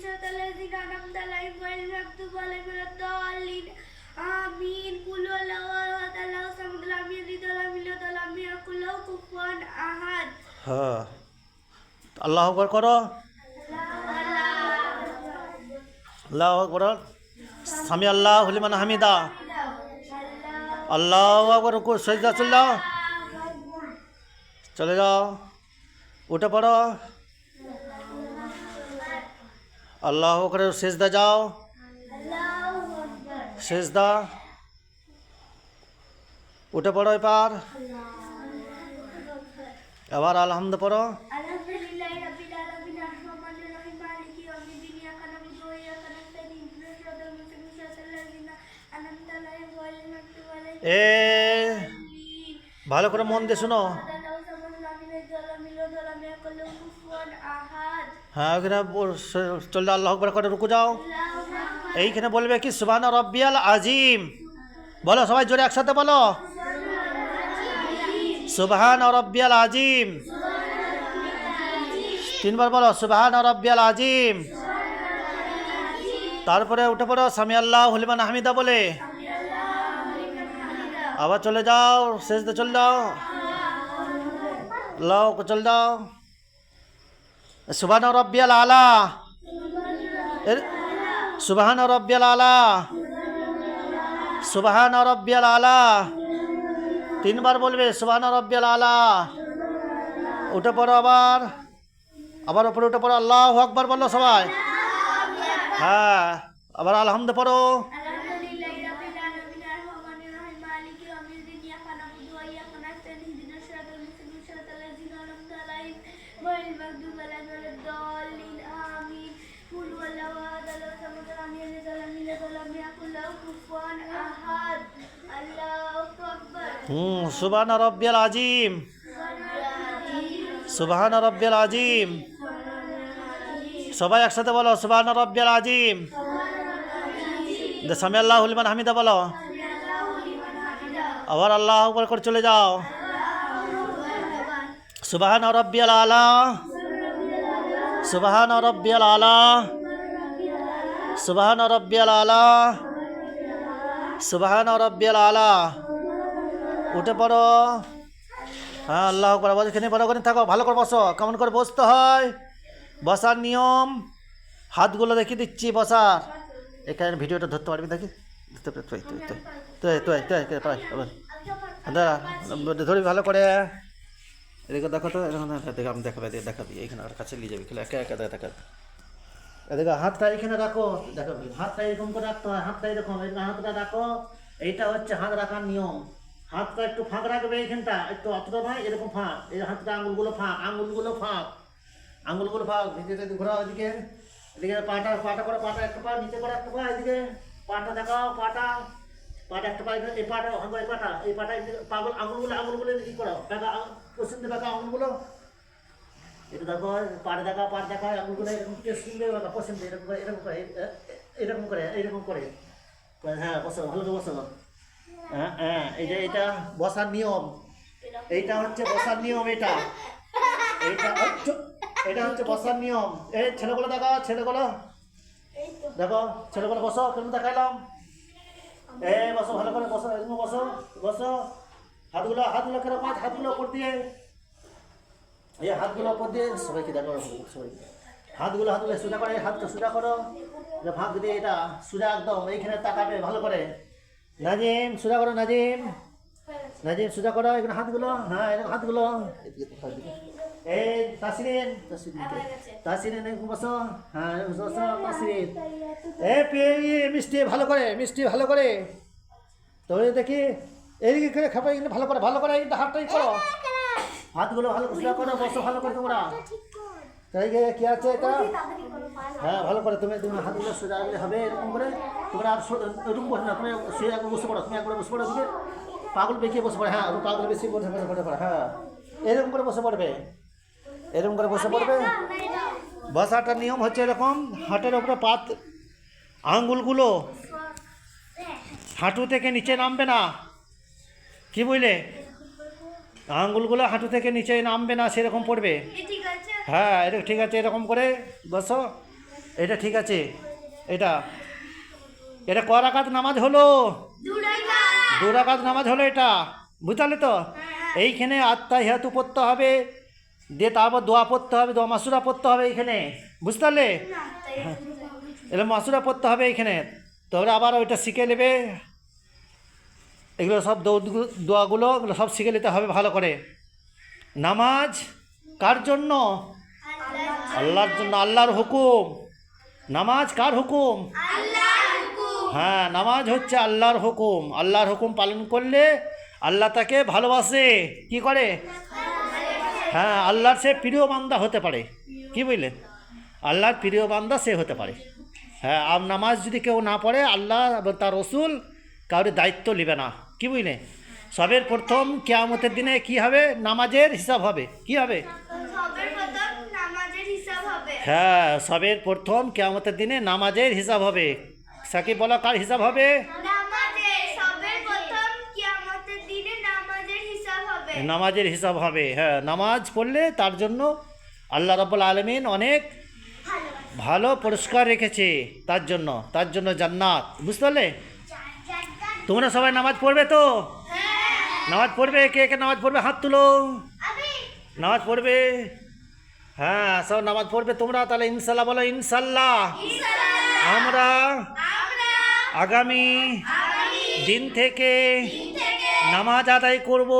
الذين أنعمت عليهم غير المغضوب عليهم ولا الضالين آمين قل هو الله أحد الله الصمد لم يلد ولم يولد ولم يكن له كفوا أحد হ্যাঁ আল্লাহু আকবার করো আল্লাহু আকবার সামি আল্লাহু লিমান হামিদা আল্লাহু আকবার রুকু সিজদা চলে যাও উঠে পড়ো আল্লাহু আকবার সিজদা যাও সিজদা উঠে পড়ো এবার আবার আলহামদু পড়ো আলহামদুলিল্লাহি রাব্বিল আলামিন আর-রাহমানির রহিম মালিকি ইয়াউমিদ্দিন ইয়াকা না'বুদু ওয়া ইয়াকা নাস্তাঈন ইহদিনাস সিরাতাল মুস্তাকিম সিরাতাল লাযিনা আন'আমতা আলাইহিম গায়রিল মাগদুবি আলাইহিম এ ভালো করে মন দিয়ে শোনো হ্যাঁ ওখানে চলে আল্লাহু আকবার করে রুকু যাও এইখানে বলবে কি সুবহান রাব্বিয়াল আজিম বলো সবাই জোরে একসাথে বলো সুবহান রাব্বিয়াল আজিম তিনবার বলো সুবহান রাব্বিয়াল আজিম তারপরে উঠে পড়ো সামি আল্লাহু লিমান হামিদা বলে আবার চলে যাও সিজদা চলে যাও আল্লাহু চলে যাও সুবহান রাব্বিয়াল আলা সুবহান রাব্বিয়াল আলা সুবহান রাব্বিয়াল আলা তিনবার বলবে সুবহান রাব্বিয়াল আলা উঠে পড়ো আবার উপরে উঠে পড়ো আল্লাহু আকবার বলো সবাই হ্যাঁ আবার আলহামদু পড়ো আলহামদুলিল্লাহি রাব্বিল আলামিন আর-রাহমানির রহিম মালিকি ইয়াউমিদ্দিন ইয়াকা না'বুদু ওয়া ইয়াকা নাস্তাঈন ইহদিনাস সিরাতাল মুস্তাকিম সিরাতাল লাযিনা আন'আমতা আলাইহিম গায়রিল মাগদুবি আলাইহিম ওয়ালাদ দাল্লিন আমিন কুল হুয়াল্লাহু আহাদ আল্লাহু সামাদ লাম ইয়ালিদ ওয়ালাম ইউলাদ ওয়ালাম ইয়াকুল লাহু কুফুয়ান আহাদ আল্লাহু আকবার সুবহান রাব্বিয়াল আজিম সুবহান রাব্বিয়াল আজিম সবাই একসাথে বলো সুবহান রাব্বিয়াল আজিম সামি আল্লাহু লিমান হামিদা বলো আবার আল্লাহু আকবার করে চলে যাও সুবহান রাব্বিয়াল আলা সুবহান রাব্বিয়াল আলা সুবহান রাব্বিয়াল আলা সুবহান রাব্বিয়াল আলা উঠে পড়ো হ্যাঁ আল্লাহু আকবার আবার এখানে বড় করে থাকো ভালো করে বসো কেমন করে বসতে হয় বসার নিয়ম হাতগুলো দেখিয়ে দিচ্ছি বসার এখানে ভিডিওটা ধরতে পারবি দেখি ধরি ভালো করে এদিকে দেখো তো আমি দেখাবি এইখানে কাছে নিয়ে যাবি একা একা দেখাবি এদিকে হাতটা এখানে রাখো দেখাবি হাতটা এরকম করে রাখতে হয় হাতটা এরকম হাতটা রাখো এইটা হচ্ছে হাত রাখার নিয়ম হাতটা একটু ফাঁক রাখবে এইখানটা একটু অতটা নয় এরকম ফাঁক এই হাতটা আঙুলগুলো ফাঁক ভিতরে ঘোরাও এদিকে পাটা করে পাটা একটা পা নিচে করে একটা পা এদিকে পাটা দেখাও পাটা একটা পা এই পাটা এই পাটা পাগল আঙুলগুলো কি করো পছন্দ দেখা আঙুলগুলো এটা দেখো পাট দেখা আঙুলগুলো এরকম সুন্দর পছন্দ এরকম করে হ্যাঁ বসো ভালো করে বসো হ্যাঁ এটা বসার নিয়ম এইটা হচ্ছে বসার নিয়ম এটা হচ্ছে বসার নিয়ম এই ছেলেগুলো দেখো ছেলেগুলো বসো কেমন দেখাইলাম বসো ভালো করে বসো এরকম বসো হাতগুলো কেরকম হাতগুলো উপর দিয়ে হাতগুলো উপর দিয়ে সবাইকে দেখো হাতগুলো সোজা করে হাতটা সোজা করো ভাগ দিয়ে এটা সোজা একদম এইখানে তাকাবে ভালো করে নাজিম সোজা করো নাজিম সোজা করো এখানে হাতগুলো হ্যাঁ এরকম হাতগুলো এই তাসরিন বসো হ্যাঁ বসো তাসরিন মিষ্টি ভালো করে তো দেখি এইদিকে করে খাবে ভালো করে এই হাতটাই করো হাতগুলো ভালো সোজা করো বসো ভালো করে তোমরা তাই কি আছে এটা হ্যাঁ ভালো করে তুমি হাতগুলো সোজা হবে এরকম করে তোমরা আর এরকম বসে না তুমি শুয়ে একবার বসে পড়ো তুমি একবার বসে পড়ো দিকে পাগল বেঁকিয়ে বসে পড়ে হ্যাঁ পাগল বেশি বসে পড়ে হ্যাঁ এরকম করে বসে পড়বে বসাটার নিয়ম হচ্ছে এরকম হাঁটের ওপরে আঙ্গুলগুলো হাঁটু থেকে নিচে নামবে না কি বুঝলে আঙ্গুলগুলো হাঁটু থেকে নিচে নামবে না সেরকম পড়বে হ্যাঁ এটা ঠিক আছে এরকম করে বসো এটা ঠিক আছে। এটা এটা ক রাকাত নামাজ হলো? 2 রাকাত। 2 রাকাত নামাজ হলো এটা, বুঝতে তো? এইখানে আত্তাহিয়াতু পড়তে হবে, দিয়ে তারপর দোয়া পড়তে হবে, দোয়া মাসুরা পড়তে হবে এইখানে, বুঝতে পারলে? এগুলো মাসুরা পড়তে হবে এইখানে। তোমরা আবার ওইটা শিখে নেবে, এগুলো সব দোয়াগুলো এগুলো সব শিখে নিতে হবে ভালো করে। নামাজ কার জন্য? আল্লাহর জন্য, আল্লাহর হুকুম। নামাজ কার হুকুম? আল্লাহর হুকুম। হ্যাঁ, নামাজ হচ্ছে আল্লাহর হুকুম। আল্লাহর হুকুম পালন করলে আল্লাহ তাকে ভালোবাসে, কি করে? হ্যাঁ, আল্লাহর সে প্রিয় বান্দা হতে পারে, কি বুঝলেন? আল্লাহর প্রিয় বান্দা সে হতে পারে। হ্যাঁ, আর নামাজ যদি কেউ না পড়ে আল্লাহ এবং তার রসুল কাউরে দায়িত্ব নেবে না, কি বুঝলে? সবের প্রথম কিয়ামতের দিনে কি হবে? নামাজের হিসাব হবে, কি হবে? সবের প্রথম নামাজের হিসাব হবে। হ্যাঁ, সবের প্রথম কিয়ামতের দিনে নামাজের হিসাব হবে। সাকিব বলা, কার হিসাব হবে? নামাজের সবের প্রথম কিয়ামতের দিনে নামাজের হিসাব হবে। নামাজের হিসাব হবে। হ্যাঁ, নামাজ পড়লে তার জন্য আল্লাহ রাব্বুল আলামিন অনেক ভালো পুরস্কার রেখেছে তার জন্য জান্নাত, বুঝতে পারলে? তোমরা সবাই নামাজ পড়বে তো? নামাজ পড়বে? কে কে নামাজ পড়বে হাত তুলো। নামাজ পড়বে? হ্যাঁ, সব নামাজ পড়বে তোমরা। তাহলে ইনশাল্লাহ বলো, ইনশাল্লাহ আমরা আগামী দিন থেকে নামাজ আদায় করব।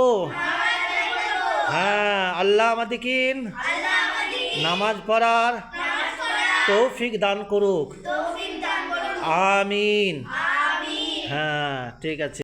হ্যাঁ, আল্লাহ আমাদেরকে নামাজ পড়ার তৌফিক দান করুক। আমিন। হ্যাঁ, ঠিক আছে।